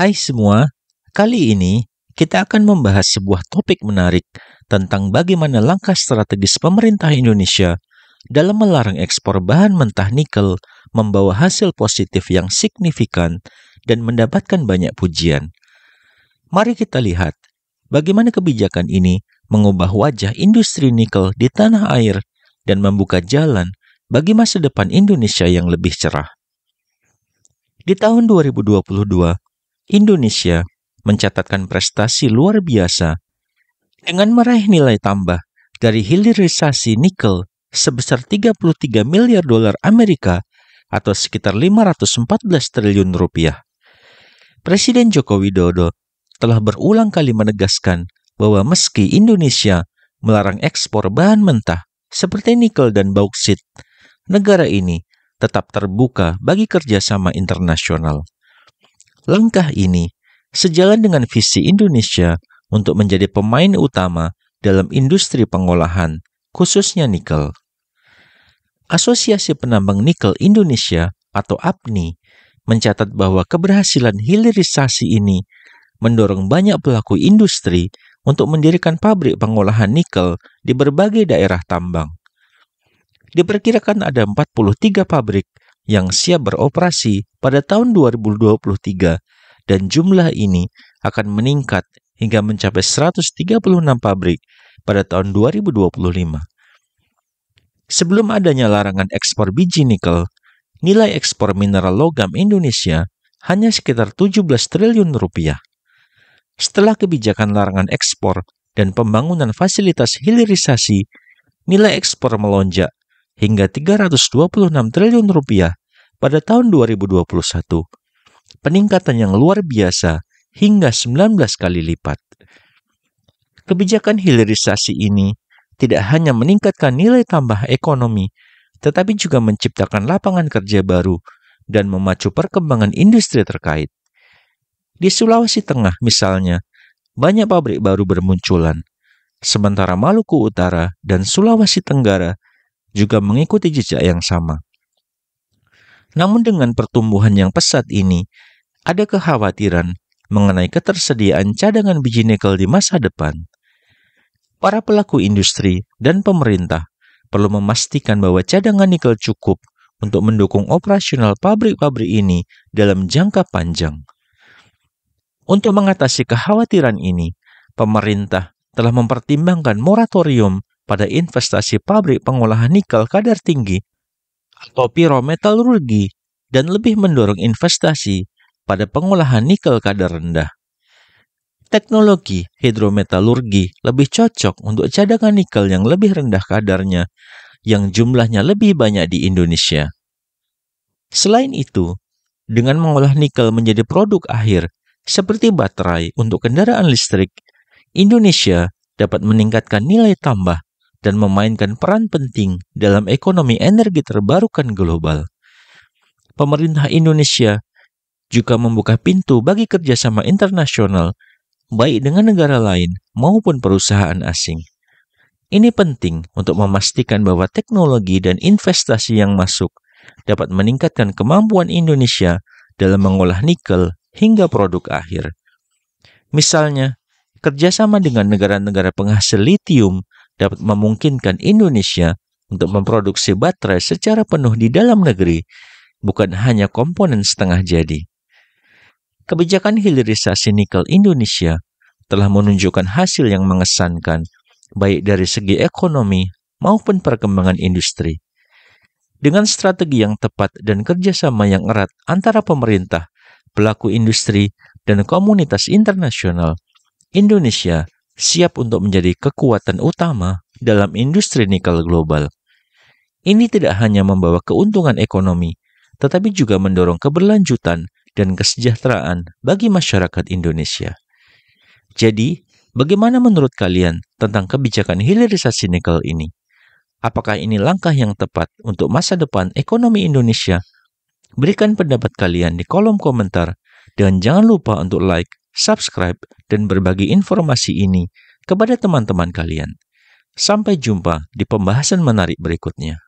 Hai semua, kali ini kita akan membahas sebuah topik menarik tentang bagaimana langkah strategis pemerintah Indonesia dalam melarang ekspor bahan mentah nikel membawa hasil positif yang signifikan dan mendapatkan banyak pujian. Mari kita lihat bagaimana kebijakan ini mengubah wajah industri nikel di tanah air dan membuka jalan bagi masa depan Indonesia yang lebih cerah. Di tahun 2022, Indonesia mencatatkan prestasi luar biasa dengan meraih nilai tambah dari hilirisasi nikel sebesar 33 miliar dolar Amerika atau sekitar 514 triliun rupiah. Presiden Joko Widodo telah berulang kali menegaskan bahwa meski Indonesia melarang ekspor bahan mentah seperti nikel dan bauksit, negara ini tetap terbuka bagi kerjasama internasional. Langkah ini sejalan dengan visi Indonesia untuk menjadi pemain utama dalam industri pengolahan, khususnya nikel. Asosiasi Penambang Nikel Indonesia atau APNI mencatat bahwa keberhasilan hilirisasi ini mendorong banyak pelaku industri untuk mendirikan pabrik pengolahan nikel di berbagai daerah tambang. Diperkirakan ada 43 pabrik yang siap beroperasi pada tahun 2023 dan jumlah ini akan meningkat hingga mencapai 136 pabrik pada tahun 2025. Sebelum adanya larangan ekspor biji nikel, nilai ekspor mineral logam Indonesia hanya sekitar 17 triliun rupiah. Setelah kebijakan larangan ekspor dan pembangunan fasilitas hilirisasi, nilai ekspor melonjak hingga 326 triliun rupiah pada tahun 2021. Peningkatan yang luar biasa hingga 19 kali lipat. Kebijakan hilirisasi ini tidak hanya meningkatkan nilai tambah ekonomi, tetapi juga menciptakan lapangan kerja baru dan memacu perkembangan industri terkait. Di Sulawesi Tengah misalnya, banyak pabrik baru bermunculan, sementara Maluku Utara dan Sulawesi Tenggara juga mengikuti jejak yang sama. Namun dengan pertumbuhan yang pesat ini, ada kekhawatiran mengenai ketersediaan cadangan biji nikel di masa depan. Para pelaku industri dan pemerintah perlu memastikan bahwa cadangan nikel cukup untuk mendukung operasional pabrik-pabrik ini dalam jangka panjang. Untuk mengatasi kekhawatiran ini, pemerintah telah mempertimbangkan moratorium pada investasi pabrik pengolahan nikel kadar tinggi atau pirometalurgi dan lebih mendorong investasi pada pengolahan nikel kadar rendah. Teknologi hidrometalurgi lebih cocok untuk cadangan nikel yang lebih rendah kadarnya yang jumlahnya lebih banyak di Indonesia. Selain itu, dengan mengolah nikel menjadi produk akhir seperti baterai untuk kendaraan listrik, Indonesia dapat meningkatkan nilai tambah dan memainkan peran penting dalam ekonomi energi terbarukan global. Pemerintah Indonesia juga membuka pintu bagi kerjasama internasional, baik dengan negara lain maupun perusahaan asing. Ini penting untuk memastikan bahwa teknologi dan investasi yang masuk dapat meningkatkan kemampuan Indonesia dalam mengolah nikel hingga produk akhir. Misalnya, kerjasama dengan negara-negara penghasil litium dapat memungkinkan Indonesia untuk memproduksi baterai secara penuh di dalam negeri, bukan hanya komponen setengah jadi. Kebijakan hilirisasi nikel Indonesia telah menunjukkan hasil yang mengesankan, baik dari segi ekonomi maupun perkembangan industri. Dengan strategi yang tepat dan kerjasama yang erat antara pemerintah, pelaku industri, dan komunitas internasional, Indonesia siap untuk menjadi kekuatan utama dalam industri nikel global. Ini tidak hanya membawa keuntungan ekonomi, tetapi juga mendorong keberlanjutan dan kesejahteraan bagi masyarakat Indonesia. Jadi, bagaimana menurut kalian tentang kebijakan hilirisasi nikel ini? Apakah ini langkah yang tepat untuk masa depan ekonomi Indonesia? Berikan pendapat kalian di kolom komentar dan jangan lupa untuk like, subscribe, dan berbagi informasi ini kepada teman-teman kalian. Sampai jumpa di pembahasan menarik berikutnya.